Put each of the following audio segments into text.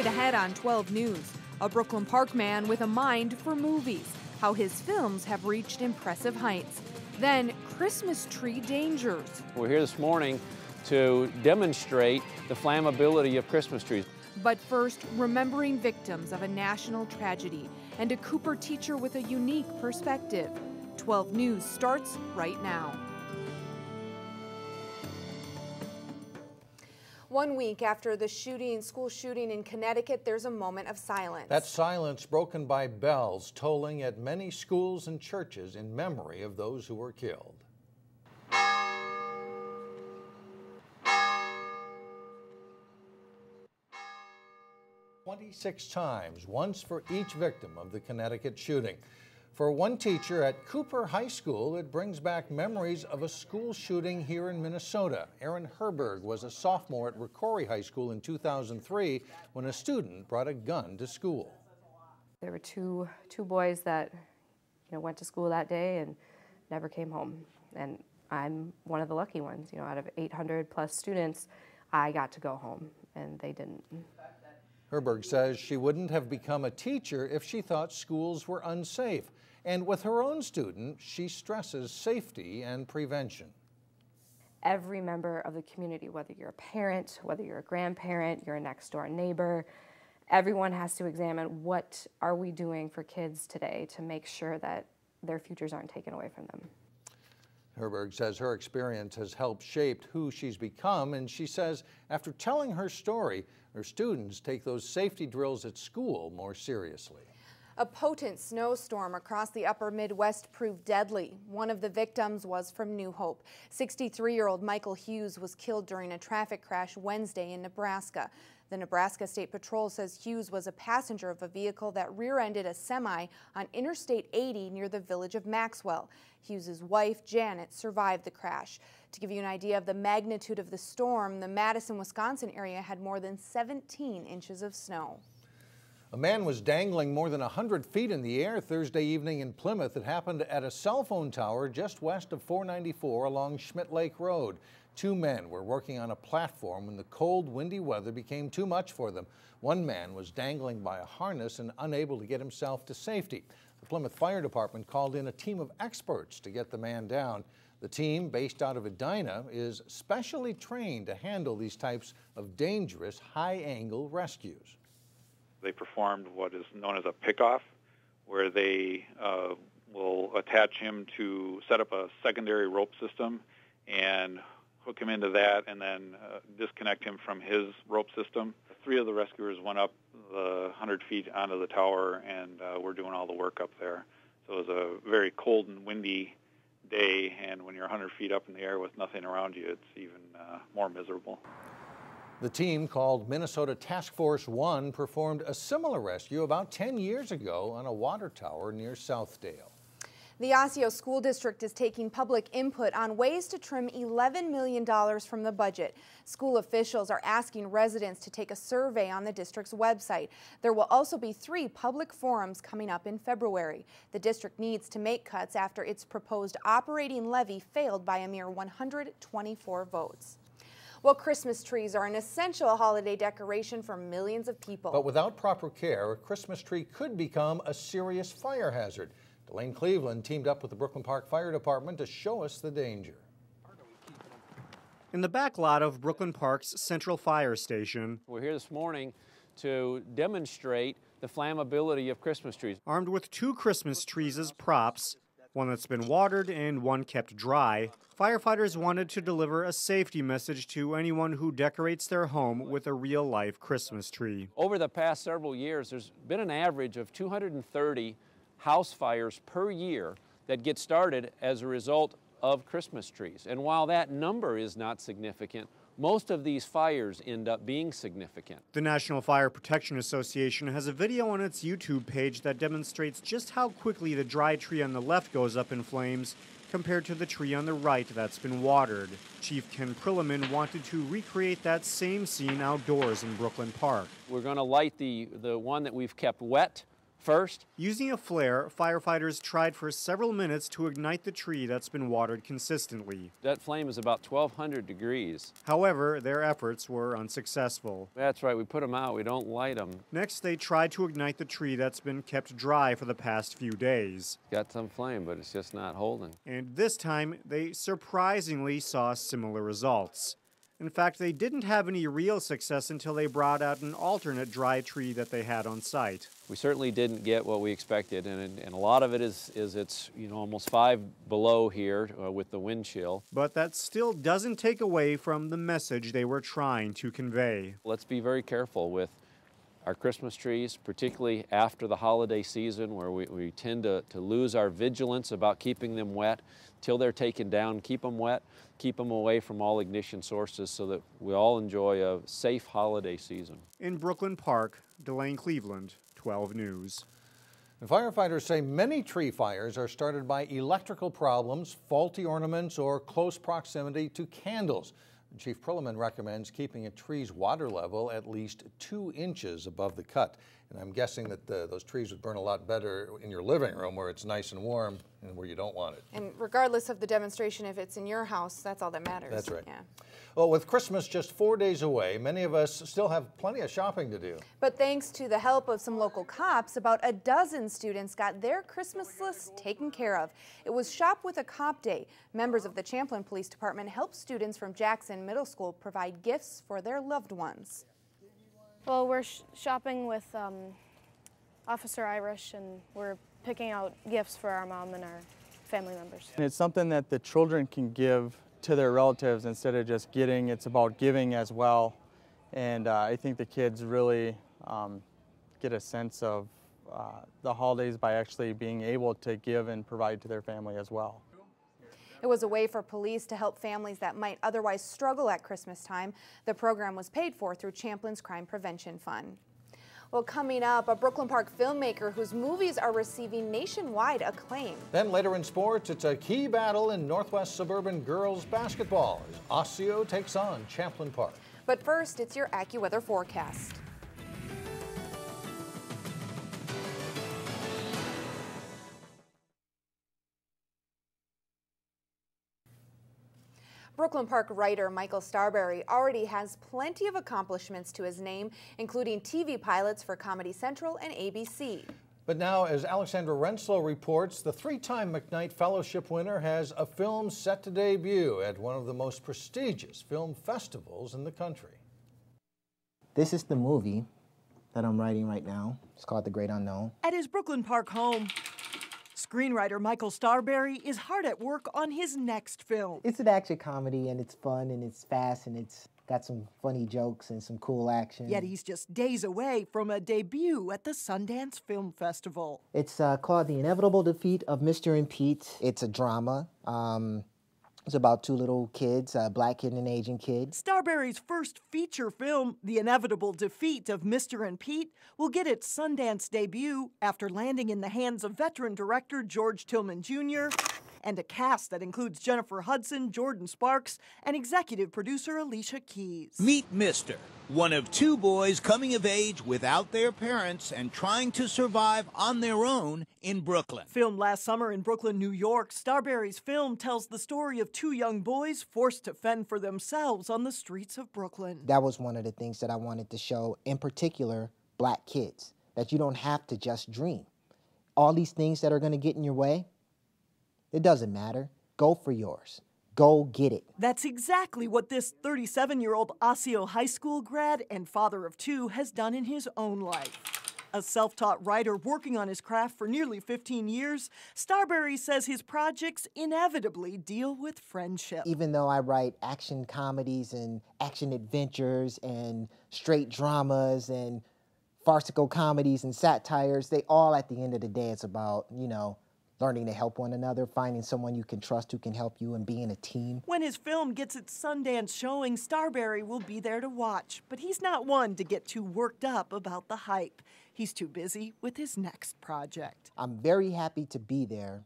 ahead on 12 News, a Brooklyn Park man with a mind for movies, how his films have reached impressive heights. Then, Christmas tree dangers. We're here this morning to demonstrate the flammability of Christmas trees. But first, remembering victims of a national tragedy and a Cooper teacher with a unique perspective. 12 News starts right now. 1 week after the school shooting in Connecticut, there's a moment of silence. That silence broken by bells tolling at many schools and churches in memory of those who were killed. 26 times, once for each victim of the Connecticut shooting. For one teacher at Cooper High School, it brings back memories of a school shooting here in Minnesota. Aaron Herberg was a sophomore at Ricori High School in 2003 when a student brought a gun to school. There were two boys that went to school that day and never came home. And I'm one of the lucky ones. Out of 800 plus students, I got to go home, and they didn't. Herberg says she wouldn't have become a teacher if she thought schools were unsafe. And with her own student, she stresses safety and prevention. Every member of the community, whether you're a parent, whether you're a grandparent, you're a next door neighbor, everyone has to examine what are we doing for kids today to make sure that their futures aren't taken away from them. Herberg says her experience has helped shape who she's become, and she says after telling her story, her students take those safety drills at school more seriously. A potent snowstorm across the upper Midwest proved deadly. One of the victims was from New Hope. 63-year-old Michael Hughes was killed during a traffic crash Wednesday in Nebraska. The Nebraska State Patrol says Hughes was a passenger of a vehicle that rear-ended a semi on Interstate 80 near the village of Maxwell. Hughes' wife, Janet, survived the crash. To give you an idea of the magnitude of the storm, the Madison, Wisconsin area had more than 17 inches of snow. A man was dangling more than 100 feet in the air Thursday evening in Plymouth. It happened at a cell phone tower just west of 494 along Schmidt Lake Road. Two men were working on a platform when the cold, windy weather became too much for them. One man was dangling by a harness and unable to get himself to safety. The Plymouth Fire Department called in a team of experts to get the man down. The team, based out of Edina, is specially trained to handle these types of dangerous, high-angle rescues. They performed what is known as a pickoff, where they will attach him to set up a secondary rope system and hook him into that and then disconnect him from his rope system. 3 of the rescuers went up the 100 feet onto the tower and were doing all the work up there. So it was a very cold and windy day, and when you're 100 feet up in the air with nothing around you, it's even more miserable. The team, called Minnesota Task Force 1, performed a similar rescue about 10 years ago on a water tower near Southdale. The Osseo School District is taking public input on ways to trim $11 million from the budget. School officials are asking residents to take a survey on the district's website. There will also be 3 public forums coming up in February. The district needs to make cuts after its proposed operating levy failed by a mere 124 votes. Well, Christmas trees are an essential holiday decoration for millions of people. But without proper care, a Christmas tree could become a serious fire hazard. Delane Cleveland teamed up with the Brooklyn Park Fire Department to show us the danger. In the back lot of Brooklyn Park's Central Fire Station, We're here this morning to demonstrate the flammability of Christmas trees. Armed with 2 Christmas trees as props, one that's been watered and one kept dry, firefighters wanted to deliver a safety message to anyone who decorates their home with a real-life Christmas tree. Over the past several years, there's been an average of 230 house fires per year that get started as a result of Christmas trees. And while that number is not significant, most of these fires end up being significant. The National Fire Protection Association has a video on its YouTube page that demonstrates just how quickly the dry tree on the left goes up in flames compared to the tree on the right that's been watered. Chief Ken Prilliman wanted to recreate that same scene outdoors in Brooklyn Park. We're going to light the one that we've kept wet first. Using a flare, firefighters tried for several minutes to ignite the tree that's been watered consistently. That flame is about 1,200 degrees. However, their efforts were unsuccessful. That's right, we put them out, we don't light them. Next, they tried to ignite the tree that's been kept dry for the past few days. Got some flame, but it's just not holding. And this time, they surprisingly saw similar results. In fact, they didn't have any real success until they brought out an alternate dry tree that they had on site. We certainly didn't get what we expected, and a lot of it is it's almost 5 below here with the wind chill. But that still doesn't take away from the message they were trying to convey. Let's be very careful with our Christmas trees, particularly after the holiday season, where we tend to lose our vigilance about keeping them wet. Till they're taken down, keep them wet, keep them away from all ignition sources so that we all enjoy a safe holiday season. In Brooklyn Park, Delane Cleveland, 12 News. And firefighters say many tree fires are started by electrical problems, faulty ornaments, or close proximity to candles. Chief Perlman recommends keeping a tree's water level at least 2 inches above the cut. And I'm guessing that those trees would burn a lot better in your living room where it's nice and warm and where you don't want it. And regardless of the demonstration, if it's in your house, that's all that matters. That's right. Yeah. Well, with Christmas just 4 days away, many of us still have plenty of shopping to do. But thanks to the help of some local cops, about a dozen students got their Christmas list taken care of. It was Shop with a Cop Day. Members of the Champlin Police Department helped students from Jackson Middle School provide gifts for their loved ones. Well, we're shopping with Officer Irish, and we're picking out gifts for our mom and our family members. And it's something that the children can give to their relatives instead of just getting. It's about giving as well. And I think the kids really get a sense of the holidays by actually being able to give and provide to their family as well. It was a way for police to help families that might otherwise struggle at Christmas time. The program was paid for through Champlin's Crime Prevention Fund. Well, coming up, a Brooklyn Park filmmaker whose movies are receiving nationwide acclaim. Then later in sports, it's a key battle in Northwest Suburban girls basketball as Osseo takes on Champlin Park. But first, it's your AccuWeather forecast. Brooklyn Park writer Michael Starberry already has plenty of accomplishments to his name, including TV pilots for Comedy Central and ABC. But now, as Alexandra Renslow reports, the 3-time McKnight Fellowship winner has a film set to debut at one of the most prestigious film festivals in the country. This is the movie that I'm writing right now. It's called The Great Unknown. At his Brooklyn Park home, screenwriter Michael Starberry is hard at work on his next film. It's an action comedy, and it's fun, and it's fast, and it's got some funny jokes and some cool action. Yet he's just days away from a debut at the Sundance Film Festival. It's called The Inevitable Defeat of Mr. and Pete. It's a drama. It's about 2 little kids, a black kid and an Asian kid. Starberry's first feature film, The Inevitable Defeat of Mr. and Pete, will get its Sundance debut after landing in the hands of veteran director George Tillman Jr. and a cast that includes Jennifer Hudson, Jordan Sparks, and executive producer Alicia Keys. Meet Mr., one of 2 boys coming of age without their parents and trying to survive on their own in Brooklyn. Filmed last summer in Brooklyn, New York, Starberry's film tells the story of 2 young boys forced to fend for themselves on the streets of Brooklyn. That was one of the things that I wanted to show, in particular, black kids, that you don't have to just dream. All these things that are going to get in your way, it doesn't matter. Go for yours. Go get it. That's exactly what this 37-year-old Osseo High School grad and father of 2 has done in his own life. A self-taught writer working on his craft for nearly 15 years, Starberry says his projects inevitably deal with friendship. Even though I write action comedies and action adventures and straight dramas and farcical comedies and satires, they all, at the end of the day, it's about, learning to help one another, finding someone you can trust who can help you, and being a team. When his film gets its Sundance showing, Starberry will be there to watch. But he's not one to get too worked up about the hype. He's too busy with his next project. I'm very happy to be there,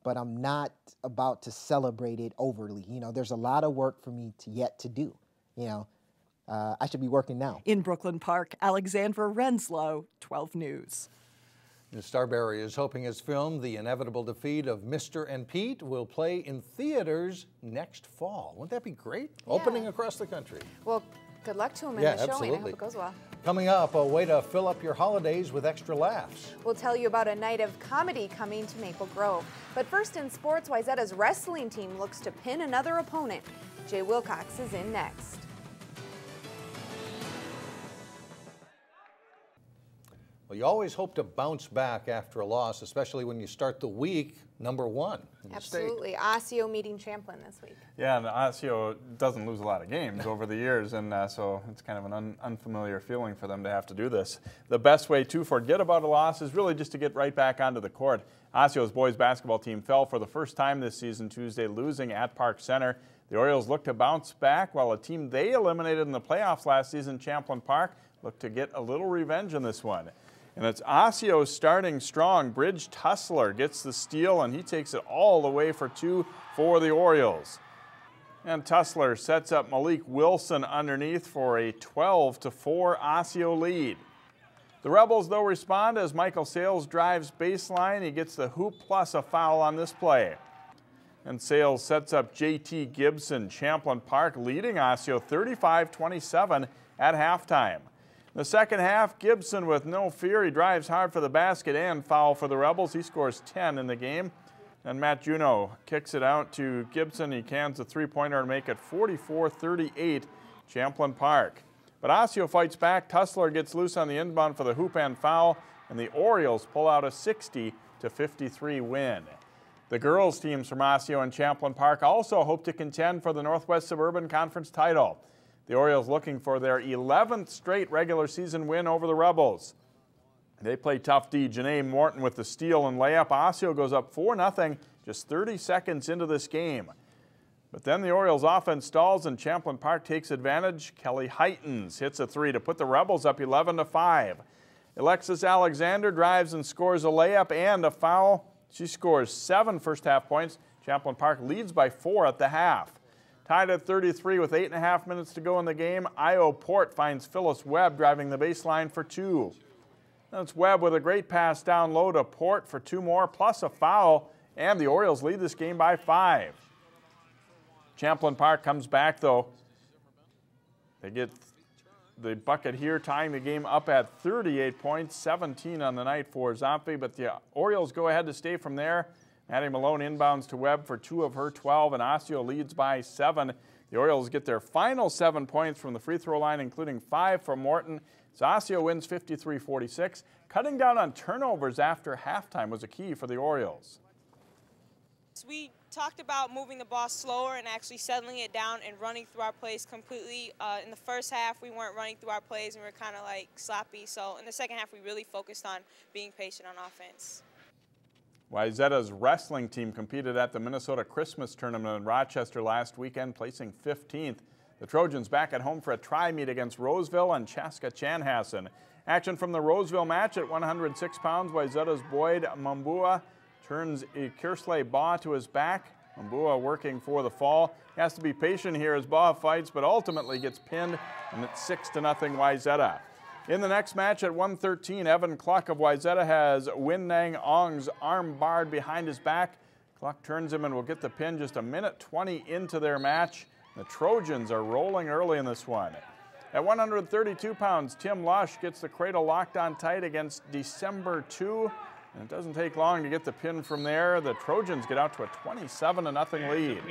but I'm not about to celebrate it overly. There's a lot of work for me yet to do. I should be working now. In Brooklyn Park, Alexandra Renslow, 12 News. Starberry is hoping his film, The Inevitable Defeat of Mr. and Pete, will play in theaters next fall. Wouldn't that be great? Yeah. Opening across the country. Well, good luck to him in the showing. Absolutely. I hope it goes well. Coming up, a way to fill up your holidays with extra laughs. We'll tell you about a night of comedy coming to Maple Grove. But first in sports, Wayzata's wrestling team looks to pin another opponent. Jay Wilcox is in next. Well, you always hope to bounce back after a loss, especially when you start the week #1 in the state. Absolutely. Osseo meeting Champlin this week. Yeah, and Osseo doesn't lose a lot of games over the years, and so it's kind of an unfamiliar feeling for them to have to do this. The best way to forget about a loss is really just to get right back onto the court. Osseo's boys basketball team fell for the first time this season Tuesday, losing at Park Center. The Orioles look to bounce back, while a team they eliminated in the playoffs last season, Champlin Park, look to get a little revenge in this one. And it's Osseo starting strong. Bridge Tussler gets the steal, and he takes it all the way for 2 for the Orioles. And Tussler sets up Malik Wilson underneath for a 12-4 Osseo lead. The Rebels, though, respond as Michael Sales drives baseline. He gets the hoop plus a foul on this play. And Sales sets up J.T. Gibson. Champlin Park leading Osseo 35-27 at halftime. In the second half, Gibson with no fear. He drives hard for the basket and foul for the Rebels. He scores 10 in the game. And Matt Juneau kicks it out to Gibson. He cans a three-pointer to make it 44-38 Champlin Park. But Osseo fights back. Tussler gets loose on the inbound for the hoop and foul, and the Orioles pull out a 60-53 win. The girls teams from Osseo and Champlin Park also hope to contend for the Northwest Suburban Conference title. The Orioles looking for their 11th straight regular season win over the Rebels. They play tough D. Janae Morton with the steal and layup. Osseo goes up 4-0 just 30 seconds into this game. But then the Orioles offense stalls and Champlin Park takes advantage. Kelly Heitens hits a 3 to put the Rebels up 11-5. Alexis Alexander drives and scores a layup and a foul. She scores 7 first-half points. Champlin Park leads by 4 at the half. Tied at 33 with 8.5 minutes to go in the game, Io Port finds Phyllis Webb driving the baseline for 2. That's Webb with a great pass down low to Port for 2 more, plus a foul, and the Orioles lead this game by 5. Champlin Park comes back, though. They get the bucket here, tying the game up at 38 points, 17 on the night for Zombie, but the Orioles go ahead to stay from there. Maddie Malone inbounds to Webb for 2 of her 12, and Osseo leads by 7. The Orioles get their final 7 points from the free throw line, including 5 from Morton. So Osseo wins 53-46. Cutting down on turnovers after halftime was a key for the Orioles. We talked about moving the ball slower and actually settling it down and running through our plays completely. In the first half, we weren't running through our plays and we were kind of like sloppy. So in the second half, we really focused on being patient on offense. Wayzata's wrestling team competed at the Minnesota Christmas Tournament in Rochester last weekend, placing 15th. The Trojans back at home for a tri-meet against Roseville and Chaska-Chanhassen. Action from the Roseville match at 106 pounds. Wayzata's Boyd Mambua turns Kersley Baugh to his back. Mambua working for the fall. He has to be patient here as Baugh fights, but ultimately gets pinned, and it's 6-0 Wayzata. In the next match at 113, Evan Cluck of Wayzata has Win Nang Ong's arm barred behind his back. Cluck turns him and will get the pin just a minute 20 into their match. The Trojans are rolling early in this one. At 132 pounds, Tim Lush gets the cradle locked on tight against December 2. And it doesn't take long to get the pin from there. The Trojans get out to a 27-0 lead.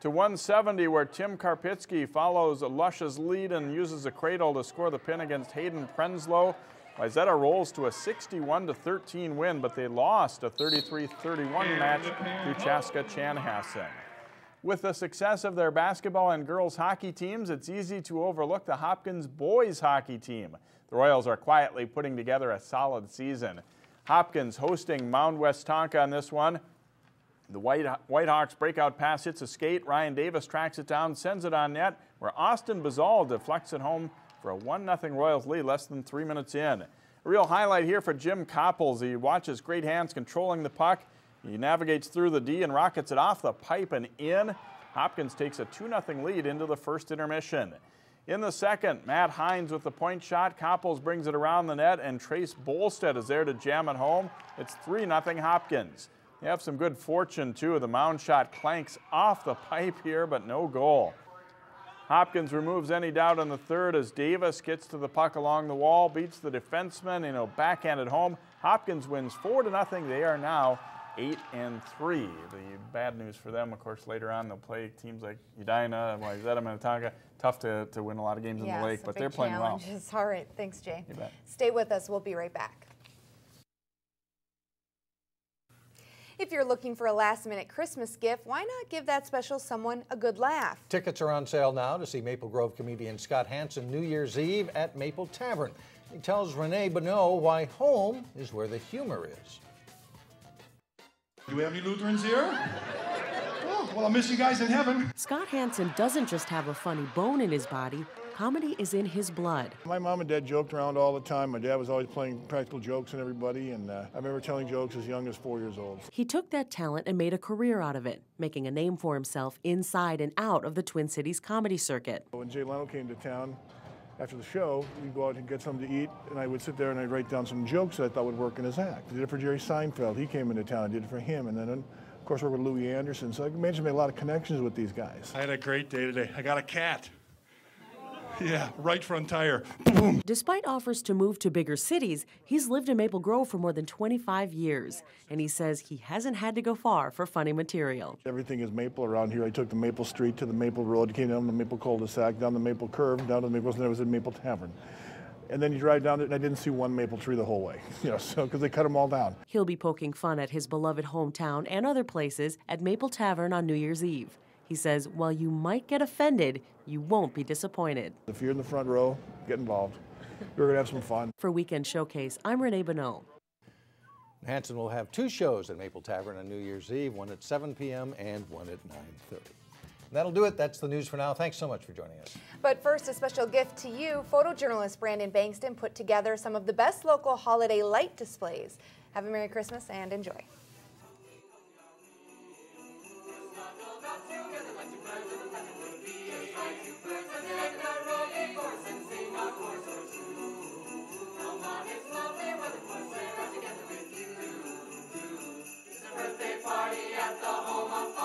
To 170, where Tim Karpitsky follows Lush's lead and uses the cradle to score the pin against Hayden Prenslow. Wayzata rolls to a 61-13 win, but they lost a 33-31 match to Chaska-Chanhassen. With the success of their basketball and girls hockey teams, it's easy to overlook the Hopkins boys hockey team. The Royals are quietly putting together a solid season. Hopkins hosting Mound-Westonka on this one. The Whitehawks breakout pass hits a skate. Ryan Davis tracks it down, sends it on net, where Austin Bazal deflects it home for a 1-0 Royals lead less than 3 minutes in. A real highlight here for Jim Copples. He watches great hands controlling the puck. He navigates through the D and rockets it off the pipe and in. Hopkins takes a 2-0 lead into the first intermission. In the second, Matt Hines with the point shot. Copples brings it around the net, and Trace Bolstead is there to jam it home. It's 3-0 Hopkins. They have some good fortune, too. The mound shot clanks off the pipe here, but no goal. Hopkins removes any doubt in the third as Davis gets to the puck along the wall, beats the defenseman, backhanded home. Hopkins wins 4-0. They are now 8-3. The bad news for them, of course, later on they'll play teams like Edina, Wayzata, Minneapolis. Tough to win a lot of games in the lake, but they're playing well. All right, thanks, Jay. You bet. Stay with us. We'll be right back. If you're looking for a last-minute Christmas gift, why not give that special someone a good laugh? Tickets are on sale now to see Maple Grove comedian Scott Hansen New Year's Eve at Maple Tavern. He tells Renee Bonneau why home is where the humor is. Do we have any Lutherans here? Oh, well, I'll miss you guys in heaven. Scott Hansen doesn't just have a funny bone in his body. Comedy is in his blood. My mom and dad joked around all the time. My dad was always playing practical jokes on everybody, and I remember telling jokes as young as 4 years old. He took that talent and made a career out of it, making a name for himself inside and out of the Twin Cities comedy circuit. When Jay Leno came to town, after the show, we'd go out and get something to eat, and I would sit there and I'd write down some jokes that I thought would work in his act. I did it for Jerry Seinfeld. He came into town. I did it for him, and then, of course, worked with Louis Anderson. So I managed to make a lot of connections with these guys. I had a great day today. I got a cat. Yeah, right front tire. Boom. Despite offers to move to bigger cities, he's lived in Maple Grove for more than 25 years, and he says he hasn't had to go far for funny material. Everything is Maple around here. I took the Maple Street to the Maple Road, came down the Maple Cul-de-sac, down the Maple Curve, down to the Maple, and I was at Maple Tavern. And then you drive down it, and I didn't see one maple tree the whole way, so because they cut them all down. He'll be poking fun at his beloved hometown and other places at Maple Tavern on New Year's Eve. He says, while you might get offended, you won't be disappointed. If you're in the front row, get involved. We're going to have some fun. For Weekend Showcase, I'm Renee Bonneau. Hansen will have 2 shows at Maple Tavern on New Year's Eve, one at 7 p.m. and one at 9:30. That'll do it. That's the news for now. Thanks so much for joining us. But first, a special gift to you. Photojournalist Brandon Bankston put together some of the best local holiday light displays. Have a Merry Christmas and enjoy. Party at the home of